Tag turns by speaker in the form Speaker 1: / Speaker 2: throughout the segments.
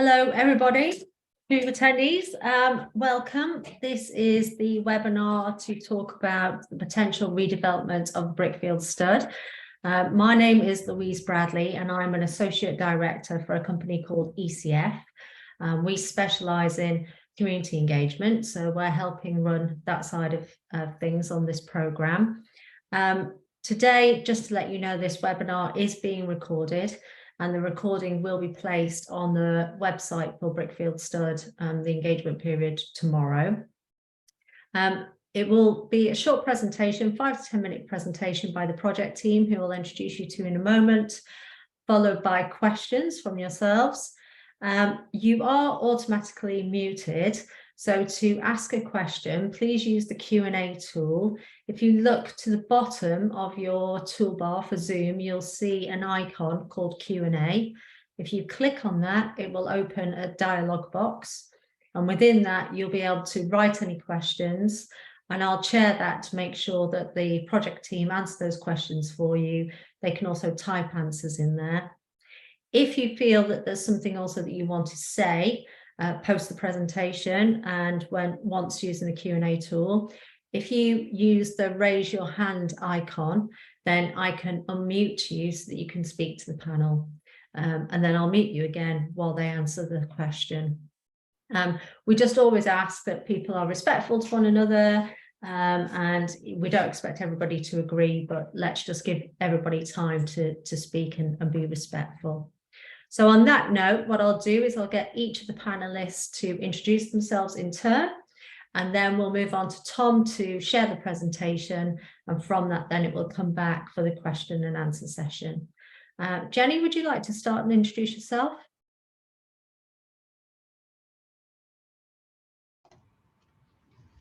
Speaker 1: Hello, everybody, new attendees. Welcome. This is the webinar to talk about the potential redevelopment of Brickfield Stud. My name is Louise Bradley, and I'm an associate director for a company called ECF. We specialise in community engagement, so we're helping run that side of things on this programme. Today, just to let you know, this webinar is being recorded, and the recording will be placed on the website for Brickfield Stud, the engagement period tomorrow. It will be a short presentation, 5 to 10 minute presentation by the project team, who will introduce you to in a moment, followed by questions from yourselves. You are automatically muted, so to ask a question, please use the Q&A tool. If you look to the bottom of your toolbar for Zoom, you'll see an icon called Q&A. If you click on that, it will open a dialog box, and within that you'll be able to write any questions, and I'll chair that to make sure that the project team answer those questions for you. They can also type answers in there. If you feel that there's something also that you want to say, post the presentation, and once using the Q&A tool, if you use the raise your hand icon, then I can unmute you so that you can speak to the panel, and then I'll mute you again while they answer the question. We just always ask that people are respectful to one another, and we don't expect everybody to agree, but let's just give everybody time to speak and be respectful. So on that note, what I'll do is I'll get each of the panelists to introduce themselves in turn, and then we'll move on to Tom to share the presentation, and from that then it will come back for the question and answer session. Jenny, would you like to start and introduce yourself?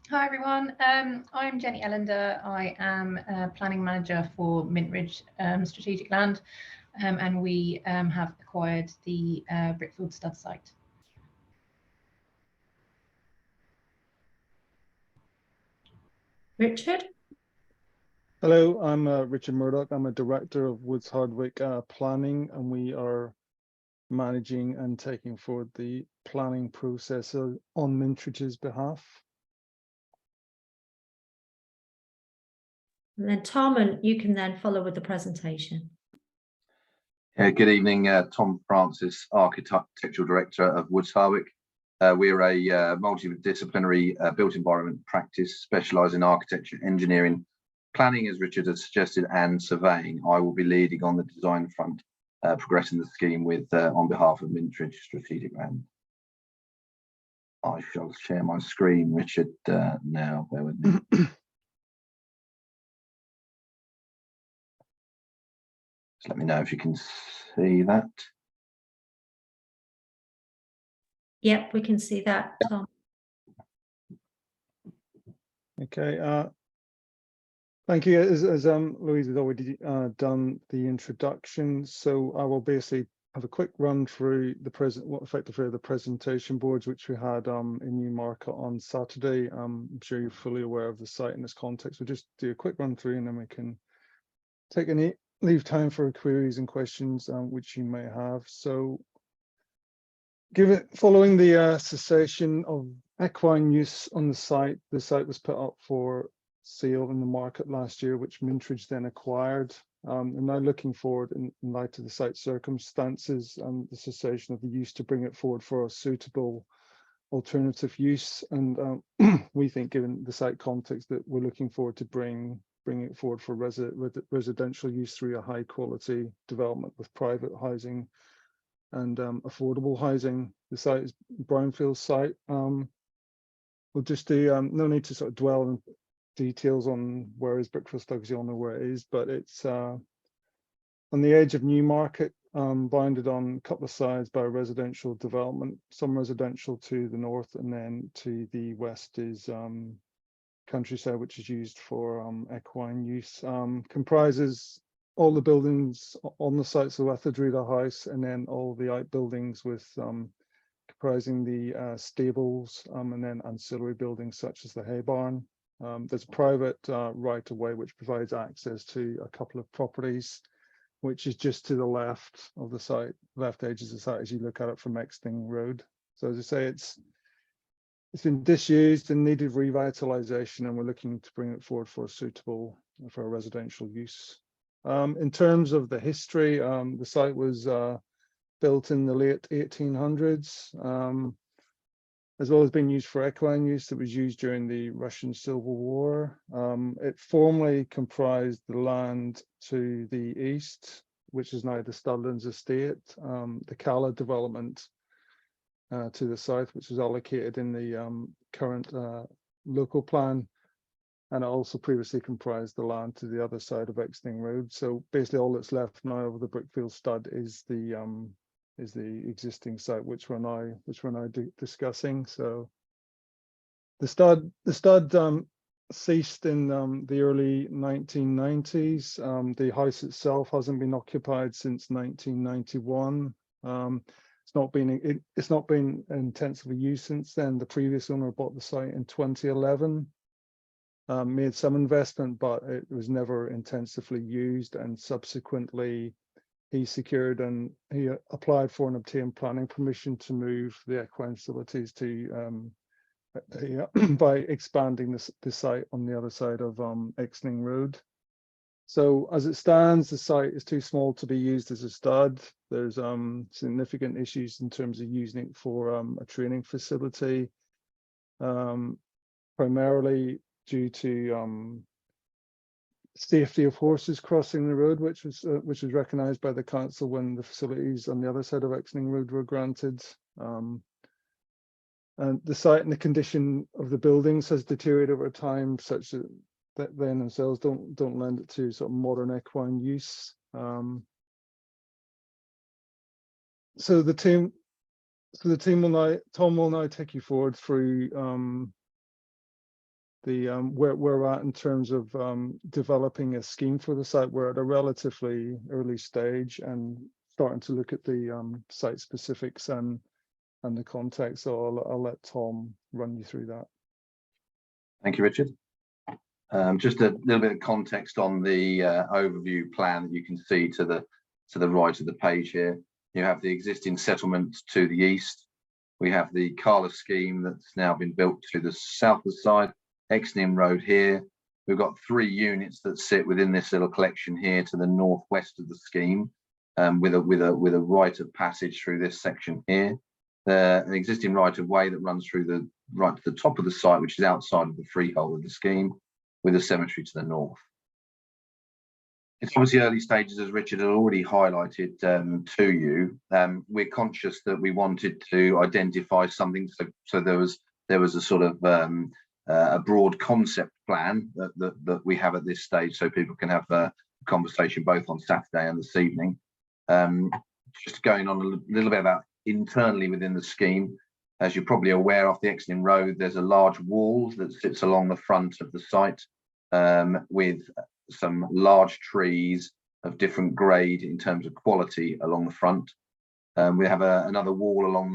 Speaker 2: Hi everyone, I'm Jenny Ellender. I am a planning manager for Mintridge Strategic Land, and we have acquired the Brickfield Stud site.
Speaker 1: Richard?
Speaker 3: Hello, I'm Richard Murdoch. I'm a director of Woods Hardwick Planning, and we are managing and taking forward the planning process on Mintridge's behalf.
Speaker 1: And then Tom, and you can then follow with the presentation.
Speaker 4: Good evening, Tom Francis, Architectural Director of Woods Hardwick. We're a multidisciplinary built environment practice specialising in architecture, engineering, planning, as Richard has suggested, and surveying. I will be leading on the design front, progressing the scheme with on behalf of Mintridge Strategic Land. I shall share my screen, Richard, now. Bear with me. Just let me know if you can see that.
Speaker 1: Yep, we can see that, Tom.
Speaker 3: Okay, thank you. As Louise has already done the introduction, so I will basically have a quick run through the effectively the presentation boards which we had in Newmarket on Saturday. I'm sure you're fully aware of the site in this context. We'll just do a quick run through, and then we can leave time for queries and questions which you may have. So, following the cessation of equine use on the site was put up for sale in the market last year, which Mintridge then acquired. And now looking forward in light of the site circumstances and the cessation of the use, to bring it forward for a suitable alternative use. And we think, given the site context, that we're looking forward to bringing it forward for residential use through a high quality development with private housing and affordable housing. The site is brownfield site. We'll just do no need to sort of dwell on details on where is Brickfield Stud, because you all know where it is, but it's on the edge of Newmarket, bounded on a couple of sides by residential development, some residential to the north, and then to the west is countryside, which is used for equine use. Comprises all the buildings on the site, so Wetherdreda House, and then all the outbuildings with comprising the stables, and then ancillary buildings such as the hay barn. There's a private right of way which provides access to a couple of properties which is just to the left of the site, left edges of the site as you look at it from Exning Road. So as I say, it's been disused and needed revitalization, and we're looking to bring it forward for a residential use. In terms of the history, the site was built in the late 1800s, as well as being used for equine use. That was used during the Russian Civil War. It formerly comprised the land to the east, which is now the Studlands estate, the Cala development to the south, which is allocated in the current local plan, and it also previously comprised the land to the other side of Exning Road. So basically all that's left now of the Brickfield Stud is the existing site, which we're now discussing. So the stud ceased in the early 1990s. The house itself hasn't been occupied since 1991. It's not been intensively used since then. The previous owner bought the site in 2011, made some investment, but it was never intensively used, and subsequently he secured and he applied for and obtained planning permission to move the equine facilities to by expanding the site on the other side of Exning Road. So as it stands, the site is too small to be used as a stud. There's significant issues in terms of using it for a training facility, primarily due to safety of horses crossing the road, which was recognised by the council when the facilities on the other side of Exning Road were granted. And the site and the condition of the buildings has deteriorated over time, such that they in themselves don't lend it to sort of modern equine use. So the team Tom will now take you forward through where we're at in terms of developing a scheme for the site. We're at a relatively early stage and starting to look at the site specifics and the context. So I'll let Tom run you through that.
Speaker 4: Thank you, Richard. Just a little bit of context on the overview plan that you can see to the right of the page here. You have the existing settlement to the east. We have the Cala scheme that's now been built to the south of the side, Exning Road here. We've got 3 units that sit within this little collection here to the northwest of the scheme, with a right of passage through this section here. An existing right of way that runs through right to the top of the site, which is outside of the freehold of the scheme, with a cemetery to the north. It's obviously early stages, as Richard had already highlighted to you. We're conscious that we wanted to identify something, so there was a sort of a broad concept plan that we have at this stage, so people can have a conversation both on Saturday and this evening. Just going on a little bit about internally within the scheme. As you're probably aware, off the Exning Road, there's a large wall that sits along the front of the site, with some large trees of different grade in terms of quality along the front. We have another wall along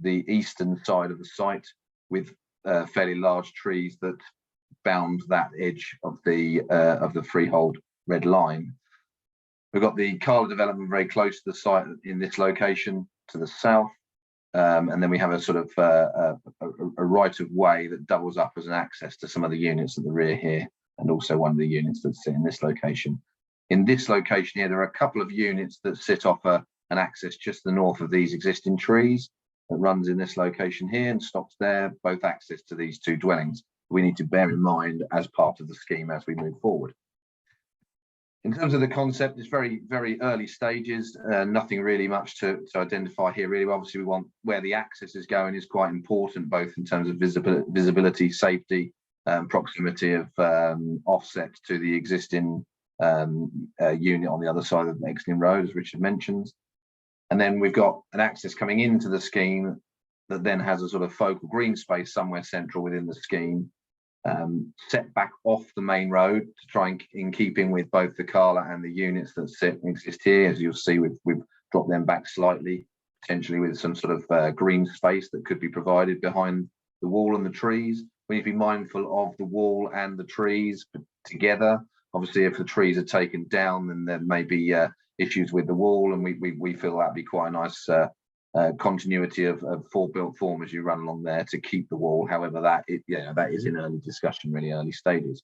Speaker 4: the eastern side of the site with fairly large trees that bound that edge of the freehold red line. We've got the Cala development very close to the site in this location to the south. And then we have a sort of a right of way that doubles up as an access to some of the units at the rear here, and also one of the units that sit in this location. In this location here, there are a couple of units that sit off an access just to the north of these existing trees that runs in this location here and stops there, both access to these 2 dwellings. We need to bear in mind as part of the scheme as we move forward. In terms of the concept, it's very, very early stages, nothing really much to identify here really. Obviously we want where the access is going is quite important, both in terms of visibility, safety, proximity of offset to the existing unit on the other side of Exning Road, as Richard mentions. And then we've got an access coming into the scheme that then has a sort of focal green space somewhere central within the scheme, set back off the main road to try and in keeping with both the Cala and the units that exist here. As you'll see, we've dropped them back slightly, potentially with some sort of green space that could be provided behind the wall and the trees. We need to be mindful of the wall and the trees together, Obviously, if the trees are taken down, then there may be issues with the wall, and we feel that'd be quite a nice continuity of built form as you run along there to keep the wall. However, that is in early discussion, really early stages.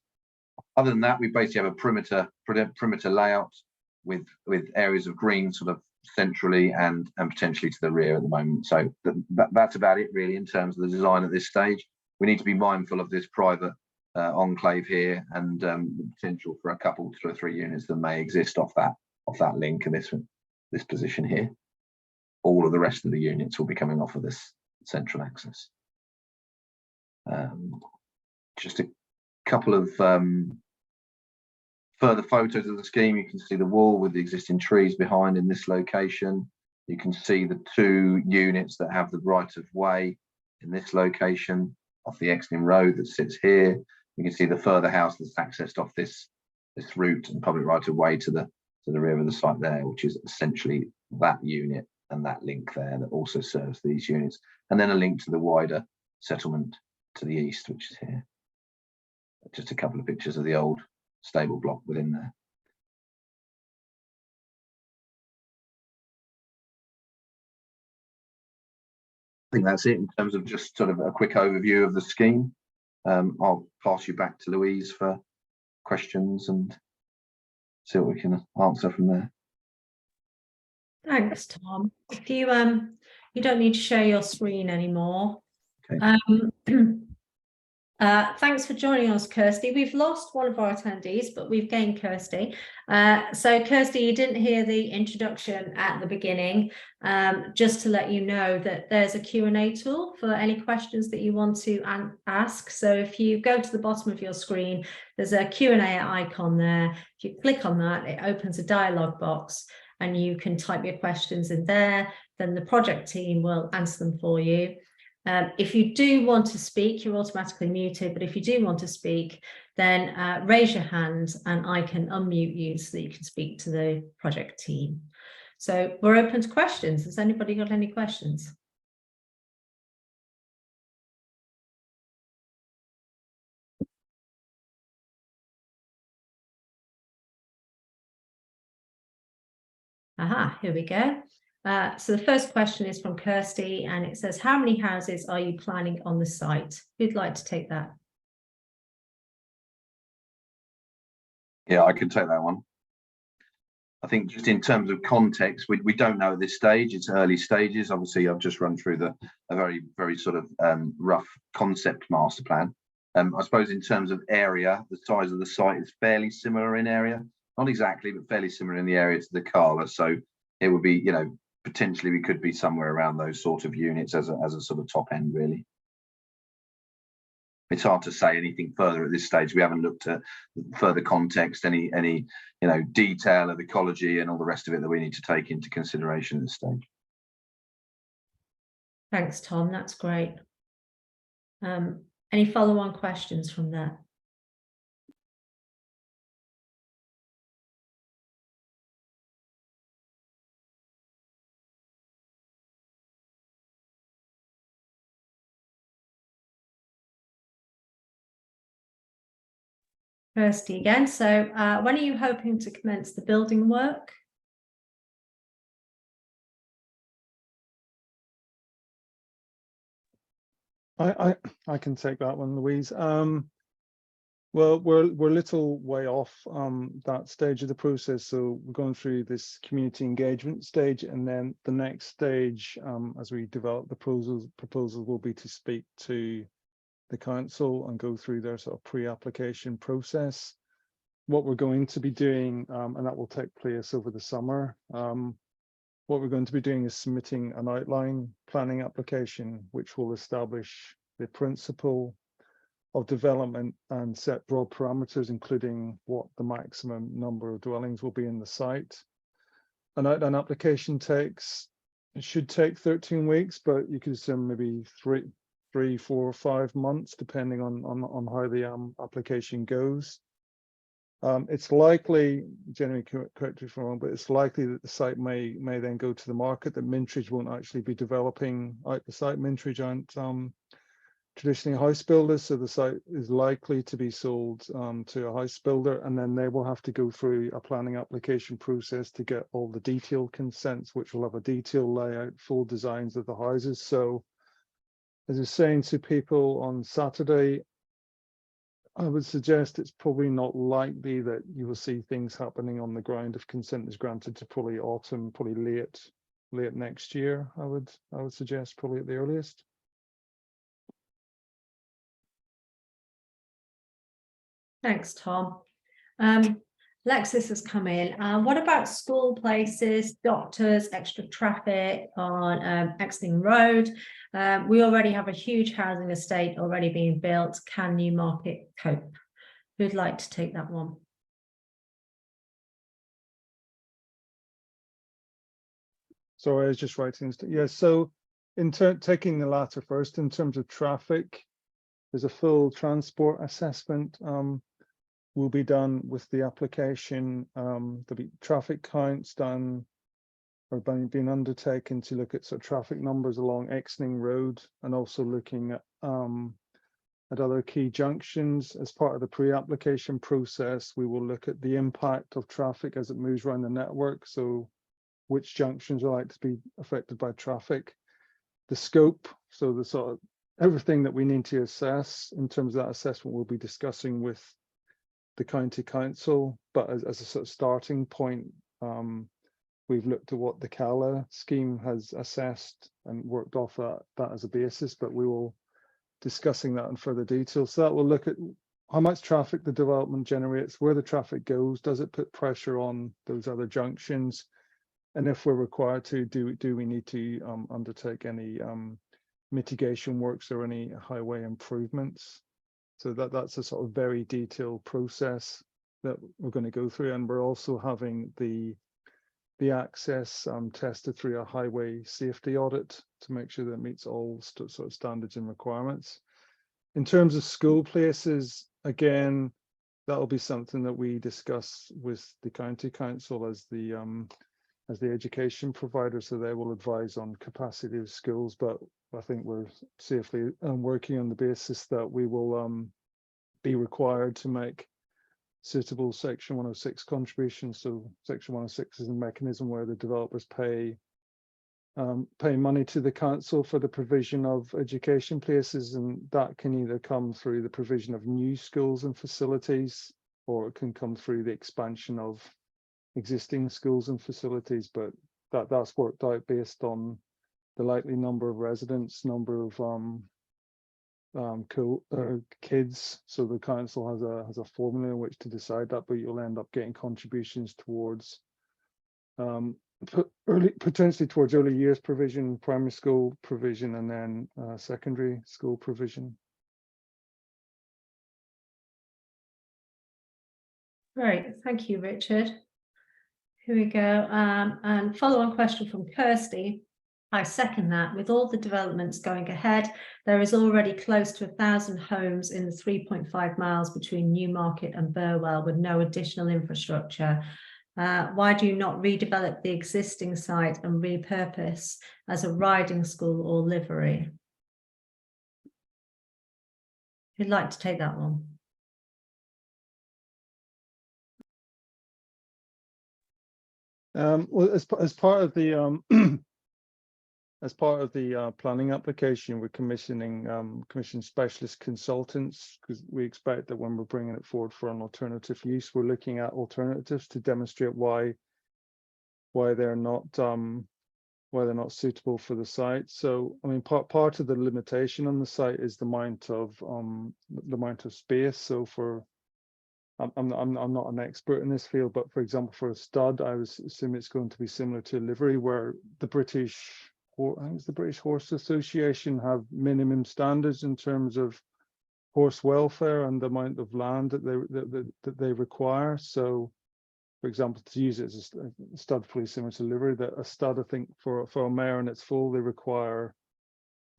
Speaker 4: Other than that, we basically have a perimeter layout with areas of green sort of centrally and potentially to the rear at the moment. So that's about it really in terms of the design at this stage. We need to be mindful of this private enclave here, and the potential for a couple, 2 or 3 units that may exist off that link and this position here. All of the rest of the units will be coming off of this central axis. Just a couple of further photos of the scheme. You can see the wall with the existing trees behind in this location. You can see the 2 units that have the right of way in this location off the Exning road that sits here. You can see the further house that's accessed off this route and public right of way to the rear of the site there, which is essentially that unit and that link there that also serves these units, and then a link to the wider settlement to the east, which is here. Just a couple of pictures of the old stable block within there. I think that's it in terms of just sort of a quick overview of the scheme. I'll pass you back to Louise for questions and see what we can answer from there.
Speaker 1: Thanks, Tom. If you you don't need to share your screen anymore.
Speaker 4: Okay.
Speaker 1: Thanks for joining us, Kirsty. We've lost one of our attendees, but we've gained Kirsty. So Kirsty, you didn't hear the introduction at the beginning. Just to let you know that there's a Q&A tool for any questions that you want to ask. So if you go to the bottom of your screen, there's a Q&A icon there. If you click on that, it opens a dialog box and you can type your questions in there. Then the project team will answer them for you. If you do want to speak, you're automatically muted, but if you do want to speak, then raise your hand and I can unmute you so that you can speak to the project team. So we're open to questions. Has anybody got any questions? Aha, here we go. So the first question is from Kirsty and it says, how many houses are you planning on the site? Who'd like to take that?
Speaker 4: Yeah, I can take that one. I think just in terms of context, we don't know at this stage. It's early stages. Obviously, I've just run through a very, very sort of rough concept master plan. I suppose in terms of area, the size of the site is fairly similar in area. Not exactly, but fairly similar in the area to the Cala. So it would be, you know, potentially we could be somewhere around those sort of units as a sort of top end, really. It's hard to say anything further at this stage. We haven't looked at further context, any you know, detail of ecology and all the rest of it that we need to take into consideration at this stage.
Speaker 1: Thanks, Tom. That's great. Any follow-on questions from that? Kirsty again. So when are you hoping to commence the building work?
Speaker 3: I can take that one, Louise. Well, we're a little way off that stage of the process. So we're going through this community engagement stage, and then the next stage, as we develop the proposals will be to speak to the council and go through their sort of pre-application process. What we're going to be doing, and that will take place over the summer, what we're going to be doing is submitting an outline planning application, which will establish the principle of development and set broad parameters, including what the maximum number of dwellings will be in the site. An outline application should take 13 weeks, but you could assume maybe 3, 4, 5 months, depending on how the application goes. It's likely, Jenny, correct me if I'm wrong, but it's likely that the site may then go to the market, that Mintridge won't actually be developing out the site. Mintridge aren't traditionally house builders, so the site is likely to be sold to a house builder, and then they will have to go through a planning application process to get all the detailed consents, which will have a detailed layout, full designs of the houses. So as I was saying to people on Saturday, I would suggest it's probably not likely that you will see things happening on the ground if consent is granted to probably autumn, probably late next year. I would suggest probably at the earliest.
Speaker 1: Thanks, Tom. Lexis has come in. What about school places, doctors, extra traffic on Exning Road? We already have a huge housing estate already being built. Can Newmarket cope? Who'd like to take that one?
Speaker 3: Sorry, I was just writing. Yeah, so taking the latter first, in terms of traffic, there's a full transport assessment will be done with the application. There'll be traffic counts done or being undertaken to look at sort of traffic numbers along Exning Road, and also looking at other key junctions. As part of the pre-application process, we will look at the impact of traffic as it moves around the network. So which junctions are likely to be affected by traffic, the scope, so the sort of everything that we need to assess in terms of that assessment we'll be discussing with the county council. But as a sort of starting point, we've looked at what the CALA scheme has assessed and worked off that as a basis, but we will discussing that in further detail. So that will look at how much traffic the development generates, where the traffic goes, does it put pressure on those other junctions, and if we're required to, do we need to undertake any mitigation works or any highway improvements. So that's a sort of very detailed process that we're going to go through, and we're also having the access tested through a highway safety audit to make sure that it meets all sort of standards and requirements. In terms of school places, again, that'll be something that we discuss with the county council as the education provider, so they will advise on capacity of schools. But I think we're safely working on the basis that we will be required to make suitable Section 106 contributions. So Section 106 is a mechanism where the developers pay money to the council for the provision of education places, and that can either come through the provision of new schools and facilities, or it can come through the expansion of existing schools and facilities. But that's worked out based on the likely number of residents, number of kids. So the council has a formula in which to decide that, but you'll end up getting contributions towards potentially towards early years provision, primary school provision, and then secondary school provision.
Speaker 1: Great, thank you, Richard. Here we go. And follow-on question from Kirsty. I second that. With all the developments going ahead, there is already close to 1,000 homes in the 3.5 miles between Newmarket and Burwell with no additional infrastructure. Why do you not redevelop the existing site and repurpose as a riding school or livery? Who'd like to take that one?
Speaker 3: Well, as part of the as part of the planning application, we're commissioning specialist consultants, because we expect that when we're bringing it forward for an alternative use, we're looking at alternatives to demonstrate why they're not suitable for the site. So I mean, part of the limitation on the site is the amount of space. So for I'm not an expert in this field, but for example, for a stud, I would assume it's going to be similar to a livery, where the British Horse Association have minimum standards in terms of horse welfare and the amount of land that they require. So, for example, to use it as a stud, fully similar to livery, that a stud, I think for a mare in its foal, they require,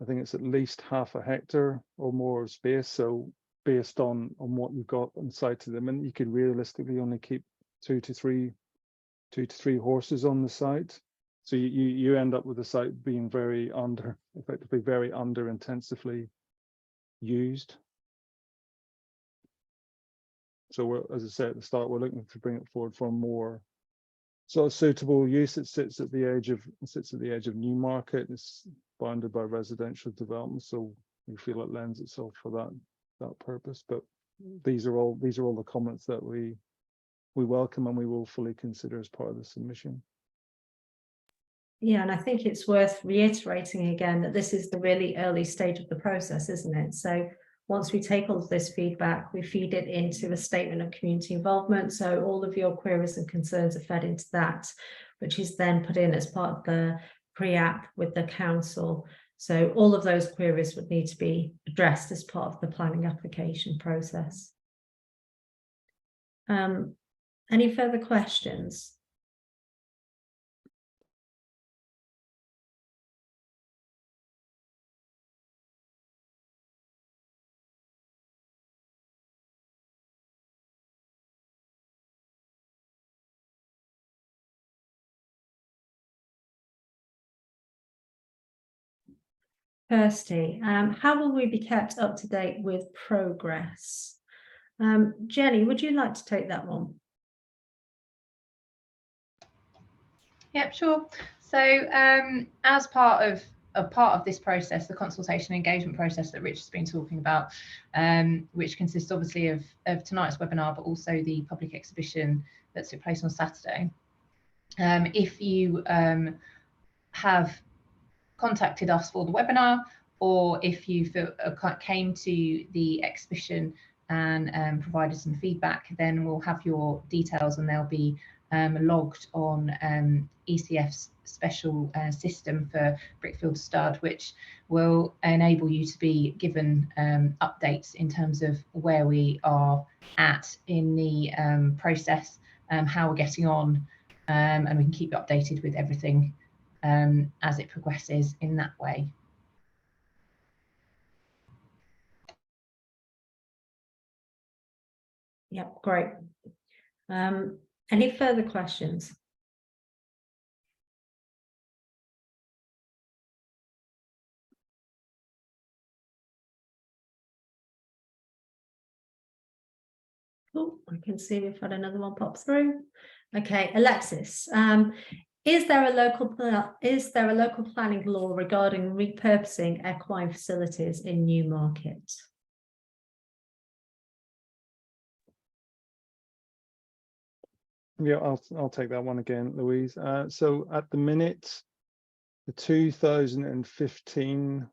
Speaker 3: I think it's at least half a hectare or more of space. So based on what you've got on site at the minute, you could realistically only keep two to three horses on the site. So you end up with the site being effectively very under intensively used. So we're, as I said at the start, we're looking to bring it forward for a more sort of suitable use. It sits at the edge of Newmarket. It's bounded by residential development, so we feel it lends itself for that purpose. But these are all the comments that we welcome and we will fully consider as part of the submission.
Speaker 1: Yeah, and I think it's worth reiterating again that this is the really early stage of the process, isn't it? So once we take all of this feedback, we feed it into a statement of community involvement. So all of your queries and concerns are fed into that, which is then put in as part of the pre-app with the council. So all of those queries would need to be addressed as part of the planning application process. Any further questions? Kirsty, how will we be kept up to date with progress? Jenny, would you like to take that one?
Speaker 2: Yep, sure. So as part of this process, the consultation engagement process that Rich has been talking about, which consists obviously of tonight's webinar, but also the public exhibition that took place on Saturday. If you have contacted us for the webinar, or if you came to the exhibition and provided some feedback, then we'll have your details and they'll be logged on ECF's special system for Brickfield Stud, which will enable you to be given updates in terms of where we are at in the process, how we're getting on, and we can keep you updated with everything as it progresses in that way.
Speaker 1: Yep, great. Any further questions? Oh, I can see we've had another one pop through. Okay, Alexis, is there a local planning law regarding repurposing equine facilities in Newmarket?
Speaker 3: Yeah, I'll take that one again, Louise. So at the minute, the 2015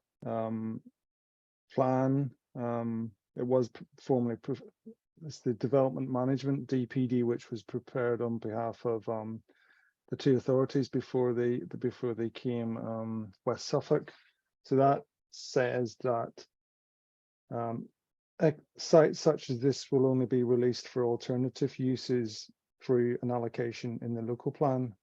Speaker 3: plan, it was formerly it's the development management DPD, which was prepared on behalf of the two authorities before they came West Suffolk. So that says that sites such as this will only be released for alternative uses through an allocation in the local plan,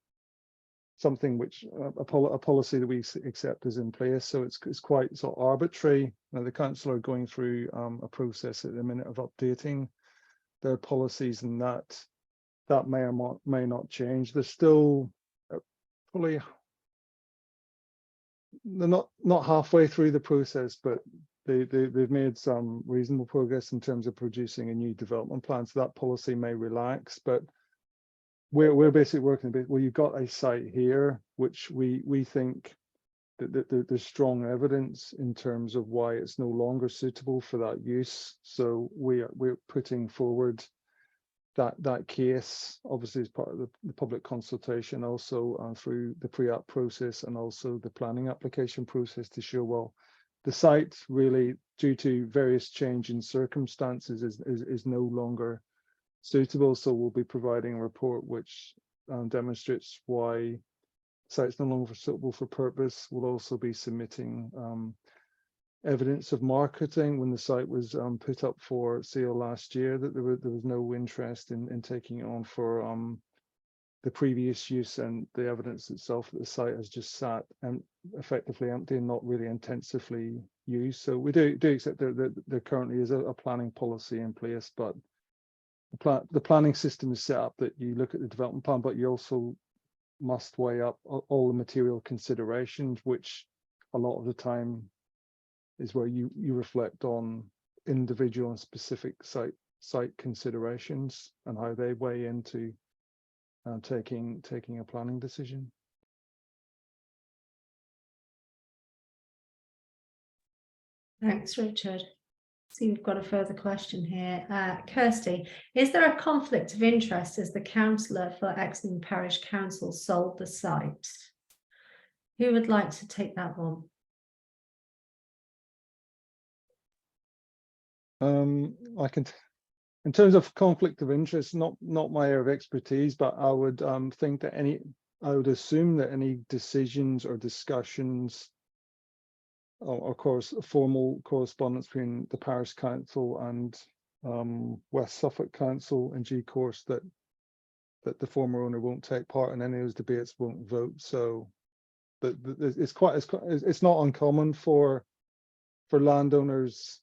Speaker 3: something which a policy that we accept is in place. So it's quite sort of arbitrary. Now, the council are going through a process at the minute of updating their policies, and that may or may not change. They're still probably they're not halfway through the process, but they've made some reasonable progress in terms of producing a new development plan. So that policy may relax, but we're basically working a bit. Well, you've got a site here which we think that there's strong evidence in terms of why it's no longer suitable for that use. So we're putting forward that case, obviously as part of the public consultation, also through the pre-app process and also the planning application process, to show, well, the site really, due to various change in circumstances, is no longer suitable. So we'll be providing a report which demonstrates why site's no longer suitable for purpose. We'll also be submitting evidence of marketing when the site was put up for sale last year, that there was no interest in taking it on for the previous use, and the evidence itself that the site has just sat and effectively empty and not really intensively used. So we do accept that there currently is a planning policy in place, but the planning system is set up that you look at the development plan, but you also must weigh up all the material considerations, which a lot of the time is where you reflect on individual and specific site considerations and how they weigh into taking a planning decision.
Speaker 1: Thanks, Richard. See, we've got a further question here. Kirsty, is there a conflict of interest as the councillor for Exning Parish Council sold the site? Who would like to take that one?
Speaker 3: I can, in terms of conflict of interest, not my area of expertise, but I would think that I would assume that any decisions or discussions, or of course formal correspondence between the parish council and West Suffolk Council in due course, that the former owner won't take part in any of those debates, won't vote. So it's not uncommon for landowners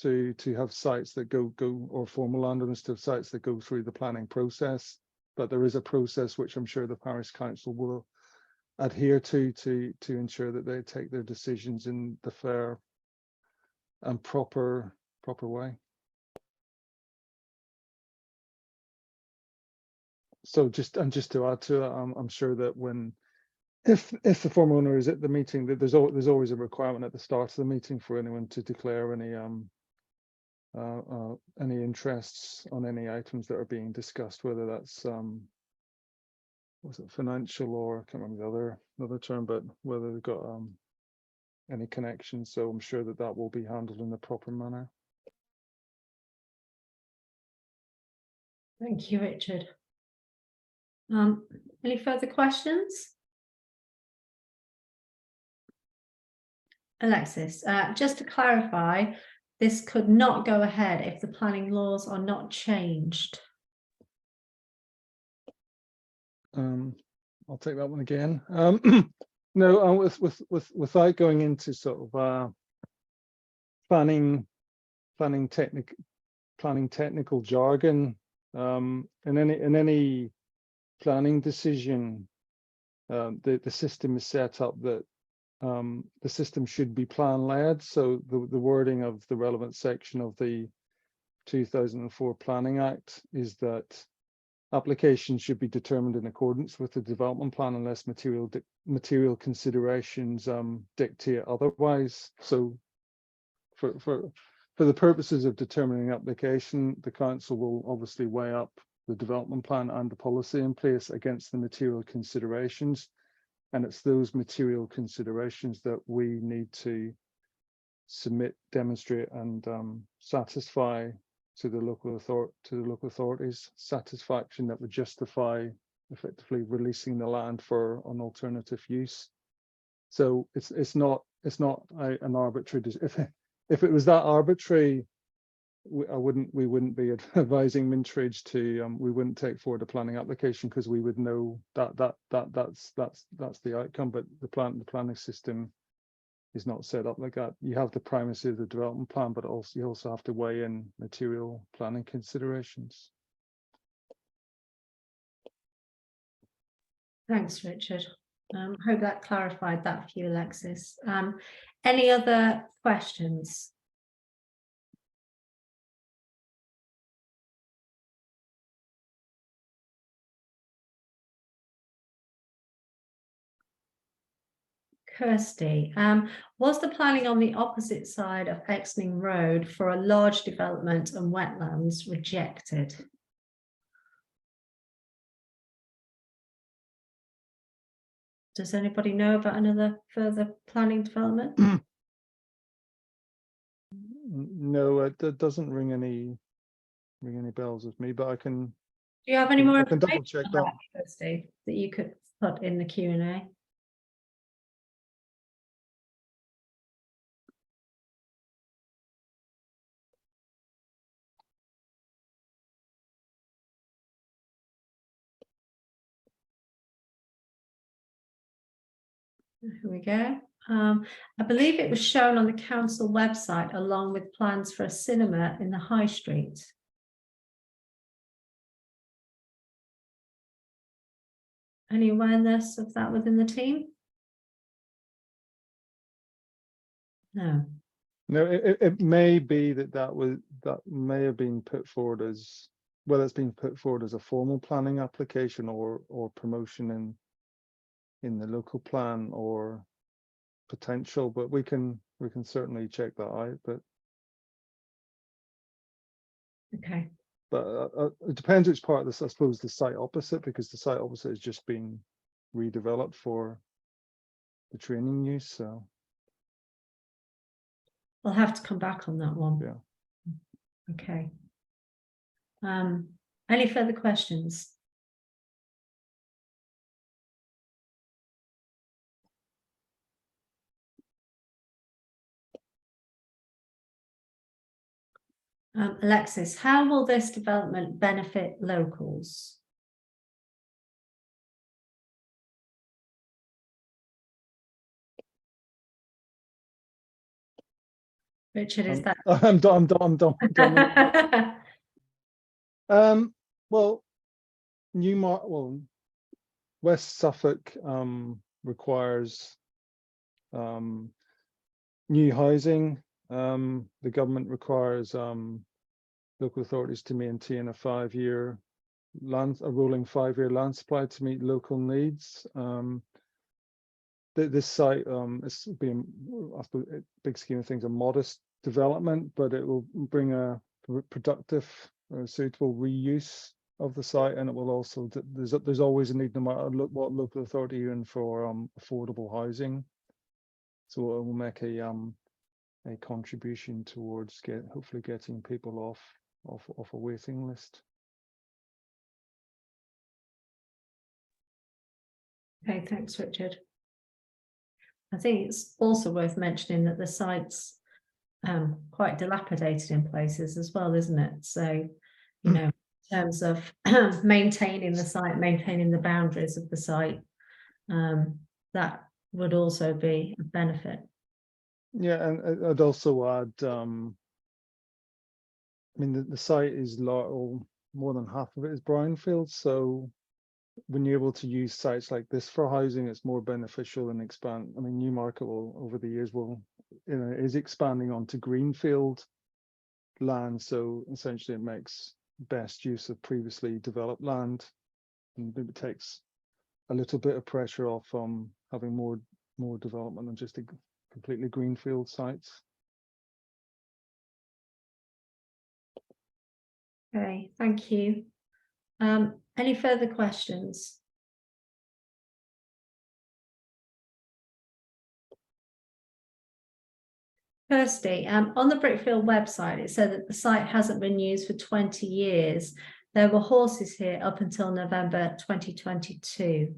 Speaker 3: to have sites that go or former landowners to have sites that go through the planning process, but there is a process which I'm sure the parish council will adhere to ensure that they take their decisions in the fair and proper way. So just to add to it, I'm sure that if the former owner is at the meeting, that there's always a requirement at the start of the meeting for anyone to declare any interests on any items that are being discussed, whether that's was it financial, or I can't remember the other term, but whether they've got any connections. So I'm sure that will be handled in the proper manner.
Speaker 1: Thank you, Richard. Any further questions? Alexis, just to clarify, this could not go ahead if the planning laws are not changed.
Speaker 3: I'll take that one again. No, without going into sort of planning technical jargon, in any planning decision, the system is set up that the system should be plan led. So the wording of the relevant section of the 2004 Planning Act is that applications should be determined in accordance with the development plan unless material considerations dictate otherwise. So for the purposes of determining application, the council will obviously weigh up the development plan and the policy in place against the material considerations, and it's those material considerations that we need to submit, demonstrate, and satisfy to the local authorities satisfaction that would justify effectively releasing the land for an alternative use. So it's not an arbitrary. If it was that arbitrary, we wouldn't be advising Mintridge to we wouldn't take forward a planning application, because we would know that's the outcome. But the planning system is not set up like that. You have the primacy of the development plan, but you also have to weigh in material planning considerations.
Speaker 1: Thanks, Richard. Hope that clarified that for you, Alexis. Any other questions? Kirsty, was the planning on the opposite side of Exning Road for a large development and wetlands rejected? Does anybody know about another further planning development?
Speaker 3: No, it doesn't ring any bells with me, but I can.
Speaker 1: Do you have any more
Speaker 3: I can double check that,
Speaker 1: Kirsty, that you could put in the Q&A? Here we go. I believe it was shown on the council website along with plans for a cinema in the High Street. Any awareness of that within the team? No.
Speaker 3: No, it may be that may have been put forward as, whether it's been put forward as a formal planning application or promotion in the local plan or potential, but we can certainly check that out.
Speaker 1: Okay.
Speaker 3: But it depends which part of this, I suppose, the site opposite, because the site opposite has just been redeveloped for the training use. So
Speaker 1: I'll have to come back on that one.
Speaker 3: yeah.
Speaker 1: Okay. Any further questions? Alexis, how will this development benefit locals? Richard, is that?
Speaker 3: I'm done. Well, Newmarket, well, West Suffolk requires new housing. The government requires local authorities to maintain a rolling 5-year land supply to meet local needs. This site is being, I suppose, big scheme of things, a modest development, but it will bring a productive, suitable reuse of the site, and it will also, there's always a need, no matter what local authority you're in, for affordable housing. So it will make a contribution towards hopefully getting people off a waiting list.
Speaker 1: Okay, thanks, Richard. I think it's also worth mentioning that the site's quite dilapidated in places as well, isn't it? So, you know, in terms of maintaining the site, maintaining the boundaries of the site, that would also be a benefit.
Speaker 3: Yeah, and I'd also add, I mean, the site is more than half of it is brownfield, so when you're able to use sites like this for housing, it's more beneficial and expand. I mean, Newmarket will, over the years, is expanding onto greenfield land, so essentially it makes best use of previously developed land, and it takes a little bit of pressure off having more development than just completely greenfield sites.
Speaker 1: Okay, thank you. Any further questions? Kirsty, on the Brickfield website, it said that the site hasn't been used for 20 years. There were horses here up until November 2022.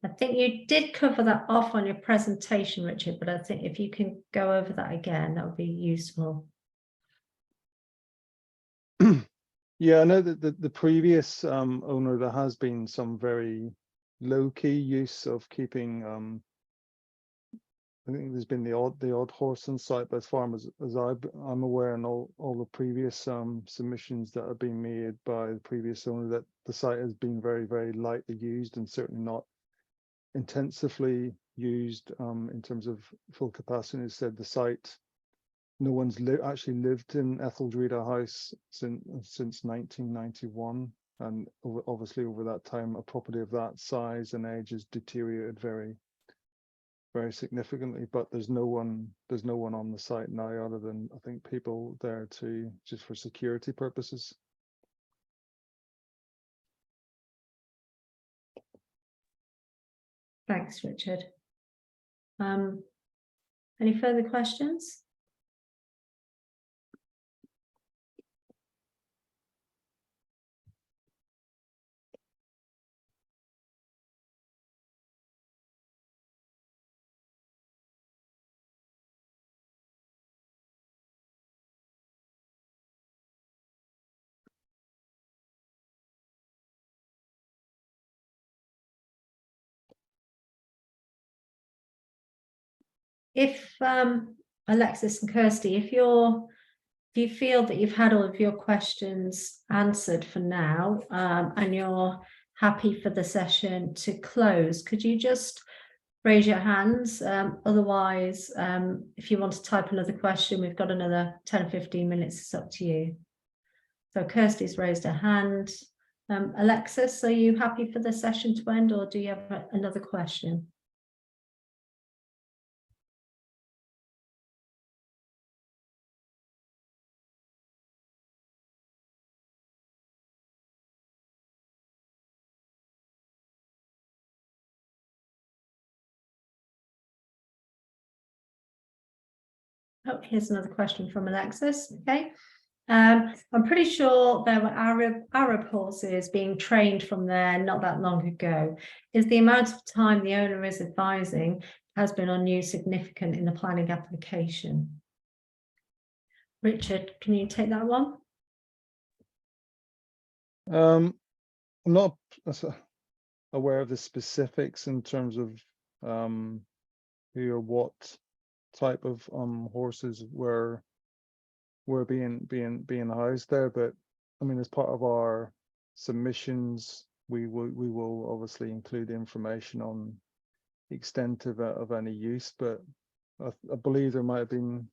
Speaker 1: I think you did cover that off on your presentation, Richard, but I think if you can go over that again, that would be useful.
Speaker 3: Yeah, I know that the previous owner, there has been some very low-key use of keeping. I think there's been the odd horse on site, but as far as I'm aware, and all the previous submissions that have been made by the previous owner, that the site has been very, very lightly used and certainly not intensively used in terms of full capacity. As said, the site, no one's actually lived in Etheldreda House since 1991, and obviously over that time, a property of that size and age has deteriorated very, very significantly. But there's no one on the site now, other than, I think, people there just for security purposes.
Speaker 1: Thanks, Richard. Any further questions? If Alexis and Kirsty, if you feel that you've had all of your questions answered for now, and you're happy for the session to close, could you just raise your hands. Otherwise, if you want to type another question, we've got another 10 or 15 minutes. It's up to you. So Kirsty's raised her hand. Alexis, are you happy for the session to end, or do you have another question? Oh, here's another question from Alexis. Okay. I'm pretty sure there were Arab horses being trained from there not that long ago. Is the amount of time the owner is advising has been unused significant in the planning application? Richard, can you take that one?
Speaker 3: I'm not aware of the specifics in terms of who or what type of horses were being housed there, but I mean, as part of our submissions, we will obviously include information on the extent of any use, but I believe there might have been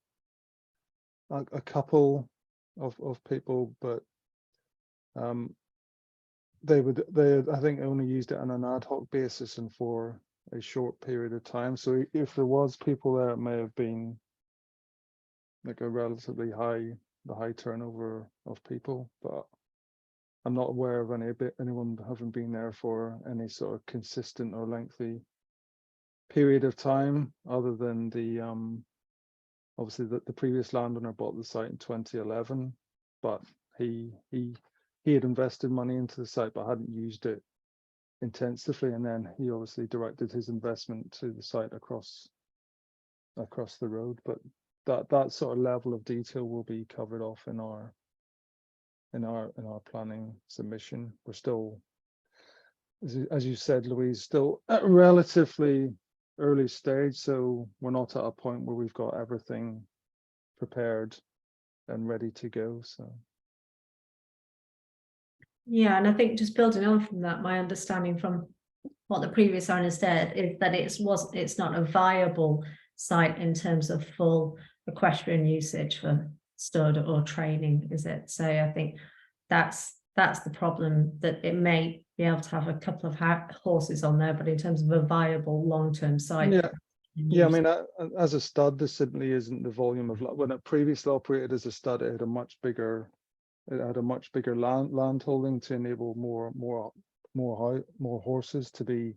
Speaker 3: a couple of people, but they I think only used it on an ad hoc basis and for a short period of time. So if there was people there, it may have been like a relatively high turnover of people, but I'm not aware of anyone having been there for any sort of consistent or lengthy period of time, other than the obviously the previous landowner bought the site in 2011, but he had invested money into the site but hadn't used it intensively, and then he obviously directed his investment to the site across the road. But that sort of level of detail will be covered off in our planning submission. We're still, as you said, Louise, still at a relatively early stage, so we're not at a point where we've got everything prepared and ready to go. So
Speaker 1: yeah, and I think just building on from that, my understanding from what the previous owner said is that it's not a viable site in terms of full equestrian usage for stud or training, is it? So I think that's the problem, that it may be able to have a couple of horses on there, but in terms of a viable long-term site.
Speaker 3: Yeah, I mean, as a stud, there simply isn't the volume of, when it previously operated as a stud, it had a much bigger land holding to enable more horses to be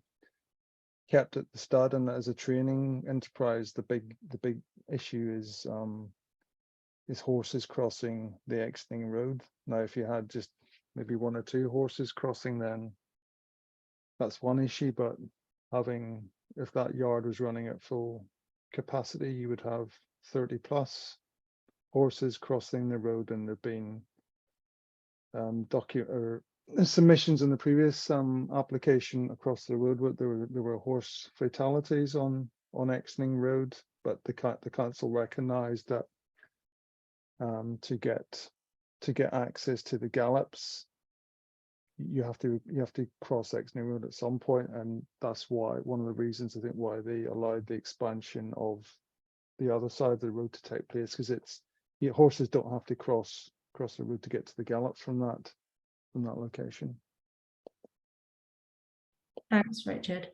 Speaker 3: kept at the stud. And as a training enterprise, the big issue is horses crossing the Exning road. Now, if you had just maybe one or two horses crossing, then that's one issue, but if that yard was running at full capacity, you would have 30 plus horses crossing the road. And there've been submissions in the previous application across the road, there were horse fatalities on Exning Road, but the council recognised that to get access to the gallops, you have to cross Exning Road at some point, and that's why one of the reasons I think why they allowed the expansion of the other side of the road to take place, because horses don't have to cross the road to get to the gallops from that location.
Speaker 1: Thanks, Richard.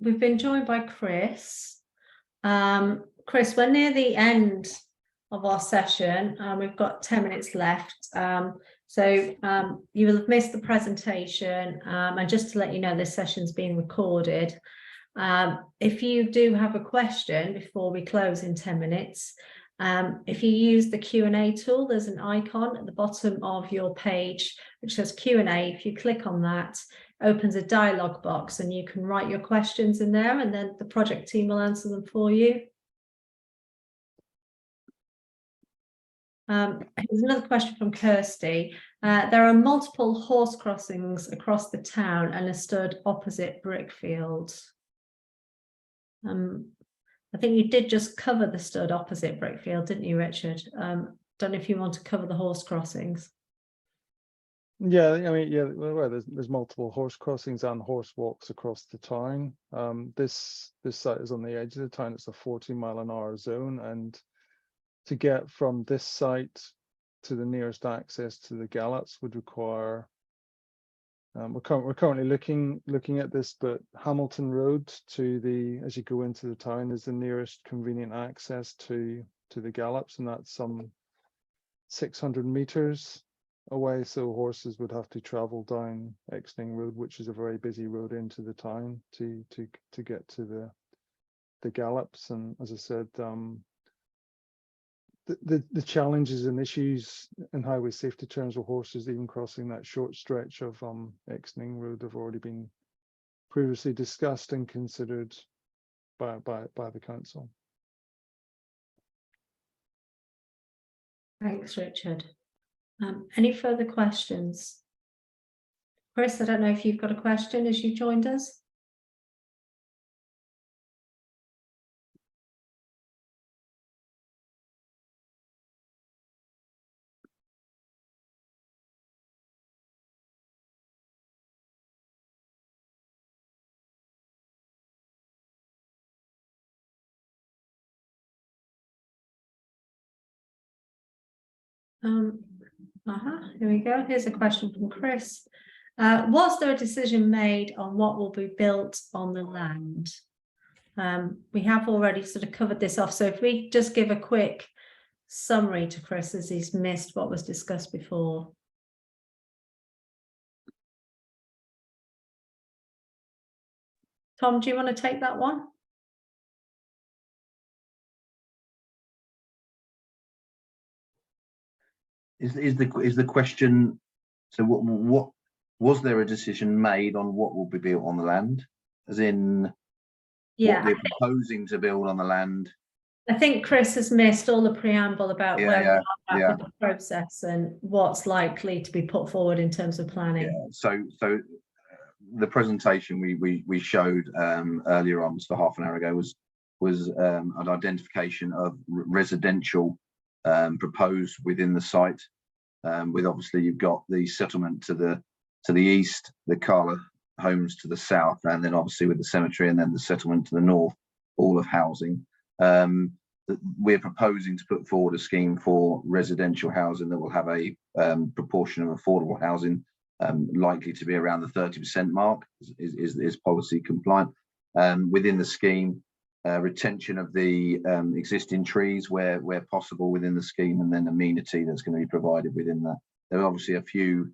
Speaker 1: We've been joined by Chris. Chris, we're near the end of our session. We've got 10 minutes left. So you will have missed the presentation. And just to let you know, this session's being recorded. If you do have a question before we close in 10 minutes, if you use the Q&A tool, there's an icon at the bottom of your page which says Q&A. If you click on that, it opens a dialog box and you can write your questions in there, and then the project team will answer them for you. Here's another question from Kirsty. There are multiple horse crossings across the town and a stud opposite Brickfield. I think you did just cover the stud opposite Brickfield, didn't you, Richard? Don't know if you want to cover the horse crossings.
Speaker 3: Yeah, I mean, yeah, well, there's multiple horse crossings and horse walks across the town. This site is on the edge of the town. It's a 40-mile-an-hour zone, and to get from this site to the nearest access to the Gallops would require. We're currently looking at this, but Hamilton Road as you go into the town is the nearest convenient access to the Gallops, and that's some 600 meters away. So horses would have to travel down Exning Road, which is a very busy road into the town to get to the Gallops. And as I said, the challenges and issues in highway safety terms with horses even crossing that short stretch of Exning Road have already been previously discussed and considered by the council.
Speaker 1: Thanks, Richard. Any further questions? Chris, I don't know if you've got a question as you joined us. Here we go. Here's a question from Chris. Was there a decision made on what will be built on the land? We have already sort of covered this off. So if we just give a quick summary to Chris as he's missed what was discussed before. Tom, do you want to take that one?
Speaker 4: Is the question, so what was there a decision made on what will be built on the land, as in what we're proposing to build on the land?
Speaker 1: I think Chris has missed all the preamble about where we are at with the process and what's likely to be put forward in terms of planning.
Speaker 4: So the presentation we showed earlier on, just a half an hour ago, was an identification of residential proposed within the site, with obviously you've got the settlement to the east, the Carla homes to the south, and then obviously with the cemetery, and then the settlement to the north, all of housing. We're proposing to put forward a scheme for residential housing that will have a proportion of affordable housing likely to be around the 30% mark, is policy compliant. Within the scheme, retention of the existing trees where possible within the scheme, and then amenity that's going to be provided within that. There are obviously a few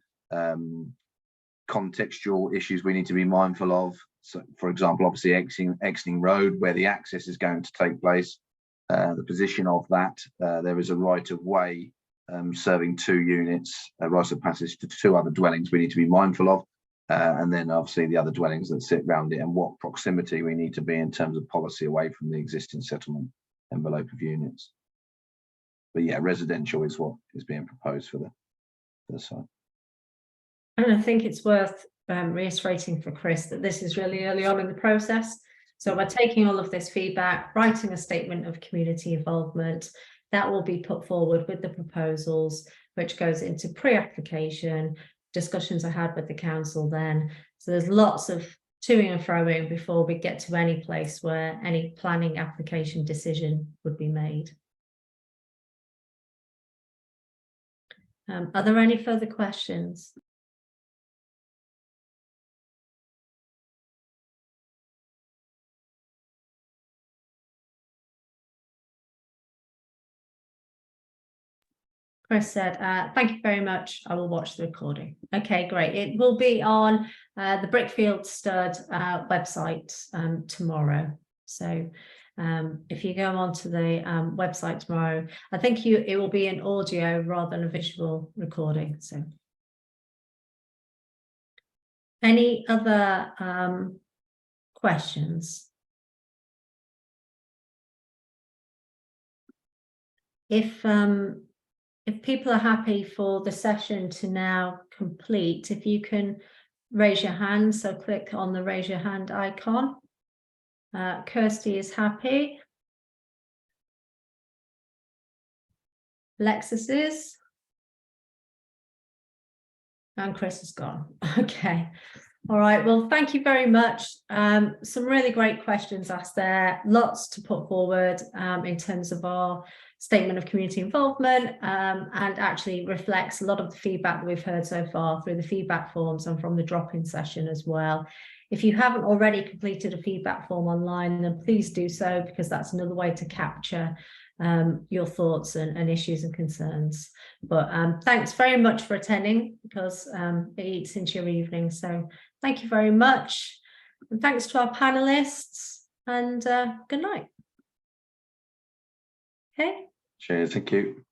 Speaker 4: contextual issues we need to be mindful of. So, for example, obviously Exning Road, where the access is going to take place, the position of that, there is a right of way serving 2 units, a right of passage to 2 other dwellings we need to be mindful of. And then obviously the other dwellings that sit around it, and what proximity we need to be in terms of policy away from the existing settlement envelope of units. But yeah, residential is what is being proposed for the site.
Speaker 1: And I think it's worth reiterating for Chris that this is really early on in the process. So we're taking all of this feedback, writing a statement of community involvement that will be put forward with the proposals, which goes into pre-application. Discussions I had with the council then. So there's lots of toing and froing before we get to any place where any planning application decision would be made. Are there any further questions? Chris said, thank you very much. I will watch the recording. Okay, great. It will be on the Brickfield Stud website tomorrow. So if you go onto the website tomorrow, I think it will be an audio rather than a visual recording. So any other questions? If people are happy for the session to now complete, if you can raise your hand, so click on the raise your hand icon. Kirsty is happy. Alexis is. And Chris is gone. Okay. All right. Well, thank you very much. Some really great questions asked there. Lots to put forward in terms of our statement of community involvement, and actually reflects a lot of the feedback that we've heard so far through the feedback forms and from the drop-in session as well. If you haven't already completed a feedback form online, then please do so, because that's another way to capture your thoughts and issues and concerns. But thanks very much for attending, because it eats into your evening. So thank you very much. And thanks to our panelists, and good night. Okay.
Speaker 4: Cheers. Thank you.